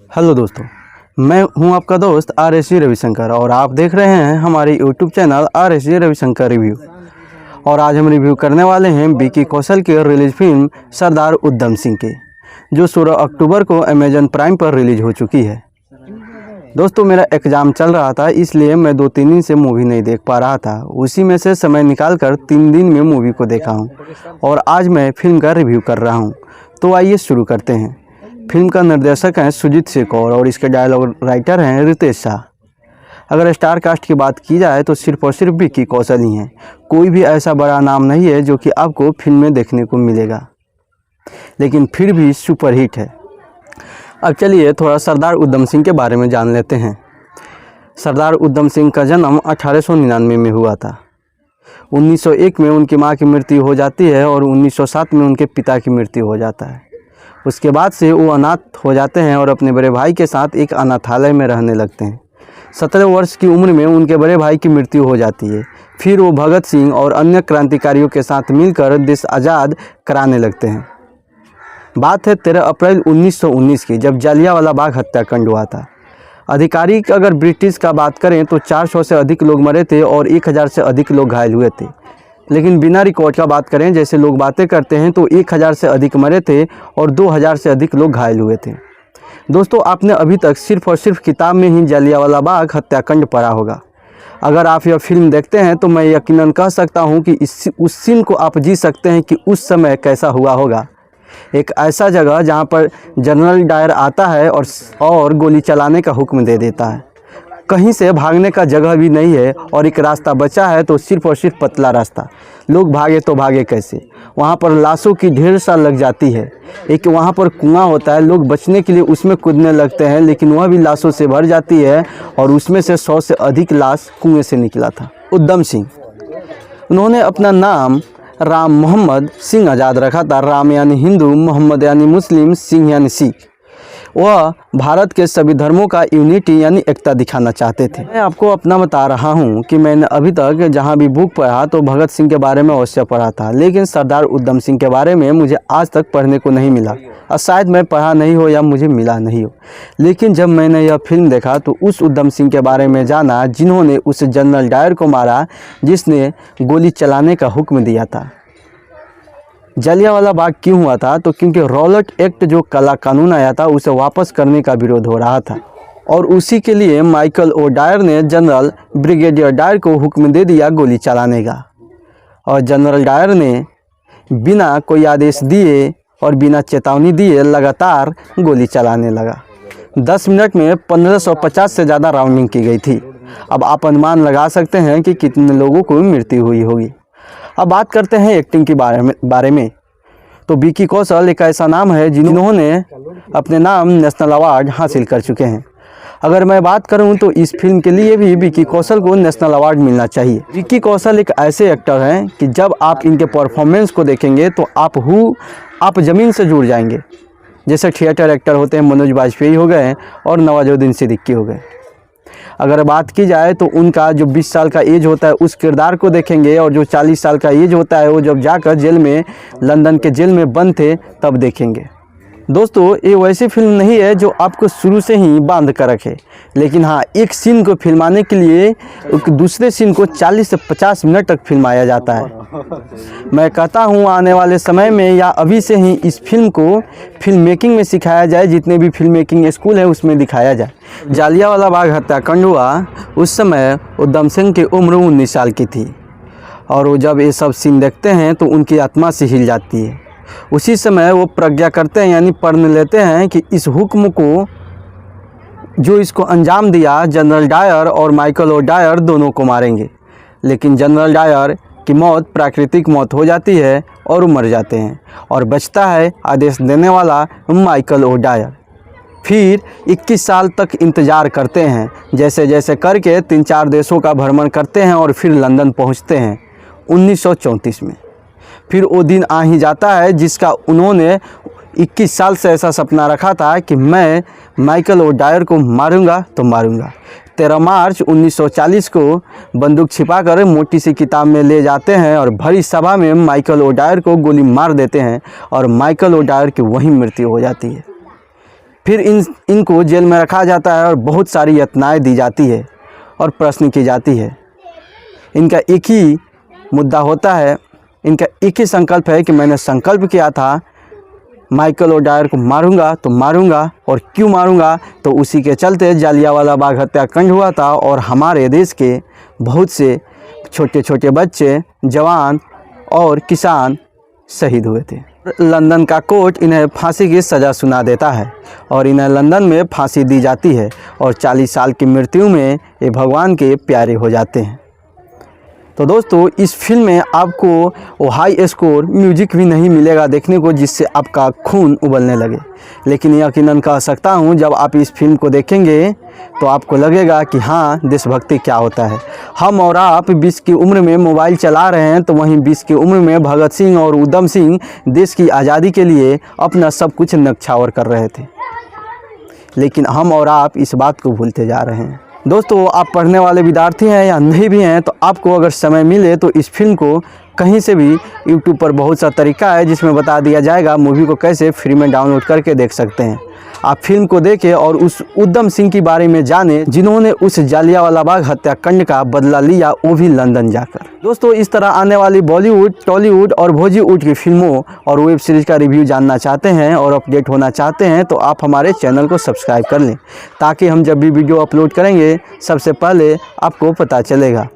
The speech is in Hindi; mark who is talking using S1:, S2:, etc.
S1: हेलो दोस्तों, मैं हूं आपका दोस्त RSG रविशंकर और आप देख रहे हैं हमारे YouTube channel RSG Ravishankar review. और आज हम रिव्यू करने वाले हैं विकी कौशल की रिलीज फिल्म सरदार उधम सिंह की, जो 16 अक्टूबर को अमेजन प्राइम पर रिलीज हो चुकी है। दोस्तों, मेरा एग्ज़ाम चल रहा था, इसलिए मैं 2-3 दिन से मूवी नहीं देख पा रहा था। उसी में से समय निकाल कर 3 दिन में मूवी को देखा हूँ और आज मैं फिल्म का रिव्यू कर रहा हूँ। तो आइए शुरू करते हैं। फिल्म का निर्देशक हैं सुजीत शेखर और इसके डायलॉग राइटर हैं रितेश शाह। अगर स्टार कास्ट की बात की जाए तो सिर्फ और सिर्फ विकी कौशल ही हैं। कोई भी ऐसा बड़ा नाम नहीं है जो कि आपको फिल्म में देखने को मिलेगा, लेकिन फिर भी सुपरहिट है। अब चलिए थोड़ा सरदार उधम सिंह के बारे में जान लेते हैं। सरदार उधम सिंह का जन्म 1899 में हुआ था। 1901 में उनकी मां की मृत्यु हो जाती है और 1907 में उनके पिता की मृत्यु हो जाता है। उसके बाद से वो अनाथ हो जाते हैं और अपने बड़े भाई के साथ एक अनाथालय में रहने लगते हैं। 17 वर्ष की उम्र में उनके बड़े भाई की मृत्यु हो जाती है। फिर वो भगत सिंह और अन्य क्रांतिकारियों के साथ मिलकर देश आज़ाद कराने लगते हैं। बात है 13 अप्रैल 1919 की, जब जालियांवाला बाग हत्याकांड हुआ था। आधिकारिक अगर ब्रिटिश का बात करें तो 400 से अधिक लोग मरे थे और 1000 से अधिक लोग घायल हुए थे। लेकिन बिना रिकॉर्ड का बात करें, जैसे लोग बातें करते हैं, तो 1000 से अधिक मरे थे और 2000 से अधिक लोग घायल हुए थे। दोस्तों, आपने अभी तक सिर्फ और सिर्फ किताब में ही जालियांवाला बाग हत्याकांड पढ़ा होगा। अगर आप यह फिल्म देखते हैं तो मैं यकीनन कह सकता हूं कि उस सीन को आप जी सकते हैं कि उस समय कैसा हुआ होगा। एक ऐसा जगह जहां पर जनरल डायर आता है और गोली चलाने का हुक्म दे देता है। कहीं से भागने का जगह भी नहीं है और एक रास्ता बचा है तो सिर्फ और सिर्फ पतला रास्ता। लोग भागे तो भागे कैसे? वहाँ पर लाशों की ढेर सा लग जाती है। एक वहाँ पर कुआं होता है, लोग बचने के लिए उसमें कूदने लगते हैं, लेकिन वह भी लाशों से भर जाती है और उसमें से 100 से अधिक लाश कुएं से निकला था। उधम सिंह, उन्होंने अपना नाम राम मोहम्मद सिंह आज़ाद रखा था। राम यानी हिंदू, मोहम्मद यानी मुस्लिम, सिंह यानी सिख। वह भारत के सभी धर्मों का यूनिटी यानी एकता दिखाना चाहते थे। मैं आपको अपना बता रहा हूँ कि मैंने अभी तक जहाँ भी बुक पढ़ा तो भगत सिंह के बारे में अवश्य पढ़ा था, लेकिन सरदार उधम सिंह के बारे में मुझे आज तक पढ़ने को नहीं मिला। और शायद मैं पढ़ा नहीं हो या मुझे मिला नहीं हो। लेकिन जब मैंने यह फिल्म देखा तो उस उधम सिंह के बारे में जाना जिन्होंने उस जनरल डायर को मारा जिसने गोली चलाने का हुक्म दिया था। जालियांवाला बाग क्यों हुआ था? तो क्योंकि रॉलेट एक्ट जो काला कानून आया था उसे वापस करने का विरोध हो रहा था और उसी के लिए माइकल ओ डायर ने जनरल ब्रिगेडियर डायर को हुक्म दे दिया गोली चलाने का। और जनरल डायर ने बिना कोई आदेश दिए और बिना चेतावनी दिए लगातार गोली चलाने लगा। 10 मिनट में 1550 से ज़्यादा राउंडिंग की गई थी। अब आप अनुमान लगा सकते हैं कि कितने लोगों को मृत्यु हुई होगी। अब बात करते हैं एक्टिंग के बारे में। तो विकी कौशल एक ऐसा नाम है जिन्होंने अपने नाम नेशनल अवार्ड हासिल कर चुके हैं। अगर मैं बात करूं तो इस फिल्म के लिए भी विकी कौशल को नेशनल अवार्ड मिलना चाहिए। विकी कौशल एक ऐसे एक्टर हैं कि जब आप इनके परफॉर्मेंस को देखेंगे तो आप ज़मीन से जुड़ जाएंगे। जैसे थिएटर एक्टर होते हैं, मनोज बाजपेयी हो गए और नवाजुद्दीन सिद्दीकी हो गए। अगर बात की जाए तो उनका जो 20 साल का एज होता है उस किरदार को देखेंगे और जो 40 साल का एज होता है वो जब जाकर जेल में, लंदन के जेल में बंद थे, तब देखेंगे। दोस्तों, ये वैसी फिल्म नहीं है जो आपको शुरू से ही बांध कर रखे, लेकिन हाँ, एक सीन को फिल्माने के लिए दूसरे सीन को 40 से 50 मिनट तक फिल्माया जाता है। मैं कहता हूँ आने वाले समय में या अभी से ही इस फिल्म को फिल्म मेकिंग में सिखाया जाए, जितने भी फिल्म मेकिंग स्कूल है उसमें दिखाया जाए। जालियांवाला बाग हत्याकांड हुआ उस समय उधम सिंह की उम्र 19 साल की थी और वो जब ये सब सीन देखते हैं तो उनकी आत्मा से हिल जाती है। उसी समय वो प्रज्ञा करते हैं यानी प्रण लेते हैं कि इस हुक्म को जो इसको अंजाम दिया जनरल डायर और माइकल ओ डायर दोनों को मारेंगे। लेकिन जनरल डायर की मौत प्राकृतिक मौत हो जाती है और वो मर जाते हैं और बचता है आदेश देने वाला माइकल ओ डायर। फिर 21 साल तक इंतज़ार करते हैं, जैसे जैसे करके 3-4 देशों का भ्रमण करते हैं और फिर लंदन पहुंचते हैं 1934 में। फिर वो दिन आ ही जाता है जिसका उन्होंने 21 साल से ऐसा सपना रखा था कि मैं माइकल ओ डायर को मारूंगा तो मारूंगा। 13 मार्च 1940 को बंदूक छिपाकर मोटी सी किताब में ले जाते हैं और भरी सभा में माइकल ओ डायर को गोली मार देते हैं और माइकल ओ डायर की वहीं मृत्यु हो जाती है। फिर इनको जेल में रखा जाता है और बहुत सारी यातनाएं दी जाती है और प्रश्न की जाती है। इनका एक ही मुद्दा होता है, इनका एक ही संकल्प है कि मैंने संकल्प किया था माइकल ओडायर को मारूंगा तो मारूंगा, और क्यों मारूंगा, तो उसी के चलते जालियांवाला बाग हत्याकांड हुआ था और हमारे देश के बहुत से छोटे छोटे बच्चे, जवान और किसान शहीद हुए थे। लंदन का कोर्ट इन्हें फांसी की सज़ा सुना देता है और इन्हें लंदन में फांसी दी जाती है और 40 साल की मृत्यु में ये भगवान के प्यारे हो जाते हैं। तो दोस्तों, इस फिल्म में आपको वो हाई स्कोर म्यूजिक भी नहीं मिलेगा देखने को जिससे आपका खून उबलने लगे, लेकिन यकीनन कह सकता हूँ जब आप इस फिल्म को देखेंगे तो आपको लगेगा कि हाँ, देशभक्ति क्या होता है। हम और आप 20 की उम्र में मोबाइल चला रहे हैं, तो वहीं 20 की उम्र में भगत सिंह और उधम सिंह देश की आज़ादी के लिए अपना सब कुछ न्यौछावर कर रहे थे, लेकिन हम और आप इस बात को भूलते जा रहे हैं। दोस्तों, आप पढ़ने वाले विद्यार्थी हैं या नहीं भी हैं, तो आपको अगर समय मिले तो इस फिल्म को कहीं से भी YouTube पर बहुत सा तरीका है जिसमें बता दिया जाएगा मूवी को कैसे फ्री में डाउनलोड करके देख सकते हैं। आप फिल्म को देखें और उस उधम सिंह के बारे में जानें जिन्होंने उस जालियांवाला बाग हत्याकांड का बदला लिया, वो भी लंदन जाकर। दोस्तों, इस तरह आने वाली बॉलीवुड, टॉलीवुड और भोजीवुड की फिल्मों और वेब सीरीज़ का रिव्यू जानना चाहते हैं और अपडेट होना चाहते हैं तो आप हमारे चैनल को सब्सक्राइब कर लें, ताकि हम जब भी वीडियो अपलोड करेंगे सबसे पहले आपको पता चलेगा।